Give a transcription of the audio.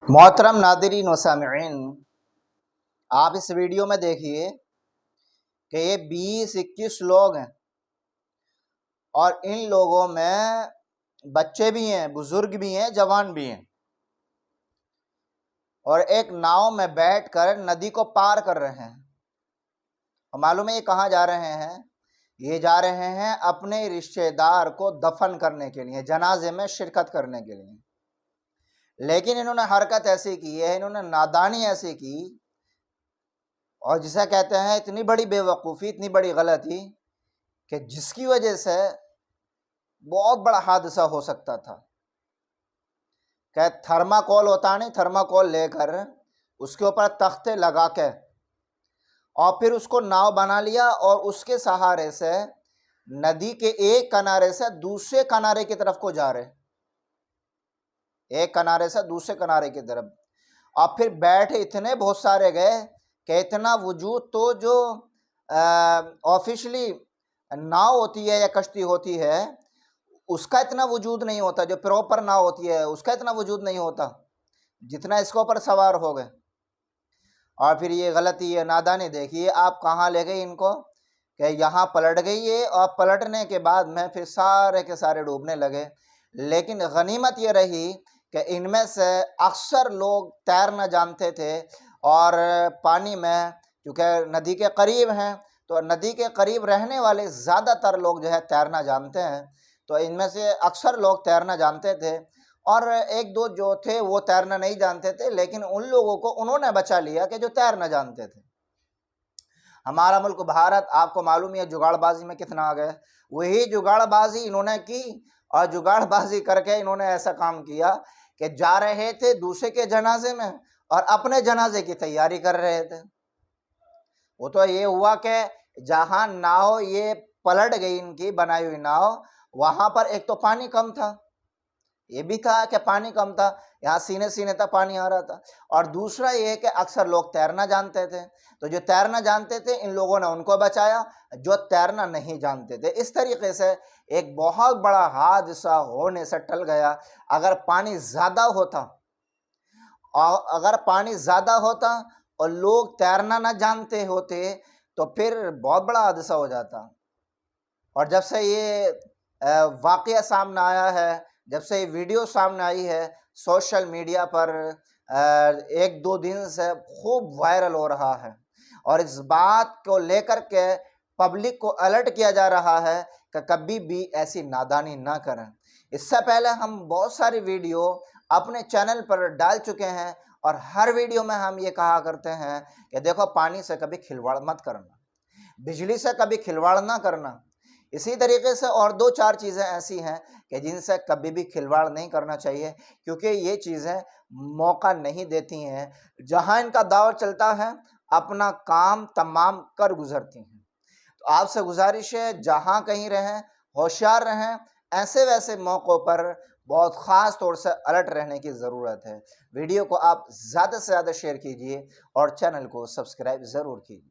मोहतरम नादिरीन व सामिईन, आप इस वीडियो में देखिए कि ये 20-21 लोग हैं और इन लोगों में बच्चे भी हैं, बुजुर्ग भी हैं, जवान भी हैं और एक नाव में बैठकर नदी को पार कर रहे हैं। और मालूम है ये कहाँ जा रहे हैं? ये जा रहे हैं अपने रिश्तेदार को दफन करने के लिए, जनाजे में शिरकत करने के लिए। लेकिन इन्होंने हरकत ऐसी की है, इन्होंने नादानी ऐसी की और जिसे कहते हैं इतनी बड़ी बेवकूफ़ी, इतनी बड़ी गलती कि जिसकी वजह से बहुत बड़ा हादसा हो सकता था। क्या थर्माकोल होता नहीं, थर्माकोल लेकर उसके ऊपर तख्ते लगा के और फिर उसको नाव बना लिया और उसके सहारे से नदी के एक किनारे से दूसरे किनारे की तरफ को जा रहे, एक किनारे से दूसरे किनारे की तरफ। और फिर बैठे इतने बहुत सारे गए कि इतना वजूद तो जो ऑफिशियली नाव होती है या कश्ती होती है उसका इतना वजूद नहीं होता, जो प्रॉपर नाव होती है उसका इतना वजूद नहीं होता जितना इसके ऊपर सवार हो गए। और फिर ये गलती है, नादानी देखिए आप कहाँ ले गई इनको कि यहाँ पलट गई है और पलटने के बाद में फिर सारे के सारे डूबने लगे। लेकिन गनीमत ये रही कि इनमें से अक्सर लोग तैरना जानते थे और पानी में क्योंकि नदी के करीब हैं तो नदी के करीब रहने वाले ज़्यादातर लोग जो है तैरना जानते हैं। तो इनमें से अक्सर लोग तैरना जानते थे और एक दो जो थे वो तैरना नहीं जानते थे, लेकिन उन लोगों को उन्होंने बचा लिया कि जो तैरना जानते थे। हमारा मुल्क भारत आपको मालूम है जुगाड़बाजी में कितना आ गया। वही जुगाड़बाजी इन्होंने की और जुगाड़बाजी करके इन्होंने ऐसा काम किया कि जा रहे थे दूसरे के जनाजे में और अपने जनाजे की तैयारी कर रहे थे। वो तो ये हुआ कि जहां नाव ये पलट गई, इनकी बनाई हुई नाव, वहां पर एक तो पानी कम था, ये भी था कि पानी कम था, यहाँ सीने सीने तक पानी आ रहा था। और दूसरा ये कि अक्सर लोग तैरना जानते थे, तो जो तैरना जानते थे इन लोगों ने उनको बचाया, जो तैरना नहीं जानते थे। इस तरीके से एक बहुत बड़ा हादसा होने से टल गया। अगर पानी ज़्यादा होता और लोग तैरना ना जानते होते तो फिर बहुत बड़ा हादसा हो जाता। और जब से ये वाक़या सामने आया है, जब से ये वीडियो सामने आई है सोशल मीडिया पर, एक दो दिन से खूब वायरल हो रहा है और इस बात को लेकर के पब्लिक को अलर्ट किया जा रहा है कि कभी भी ऐसी नादानी ना करें। इससे पहले हम बहुत सारी वीडियो अपने चैनल पर डाल चुके हैं और हर वीडियो में हम ये कहा करते हैं कि देखो पानी से कभी खिलवाड़ मत करना, बिजली से कभी खिलवाड़ ना करना। इसी तरीके से और दो चार चीज़ें ऐसी हैं कि जिनसे कभी भी खिलवाड़ नहीं करना चाहिए, क्योंकि ये चीज़ें मौका नहीं देती हैं। जहां इनका दौर चलता है अपना काम तमाम कर गुजरती हैं। तो आपसे गुजारिश है जहां कहीं रहें होशियार रहें, ऐसे वैसे मौक़ों पर बहुत ख़ास तौर से अलर्ट रहने की ज़रूरत है। वीडियो को आप ज़्यादा से ज़्यादा शेयर कीजिए और चैनल को सब्सक्राइब ज़रूर कीजिए।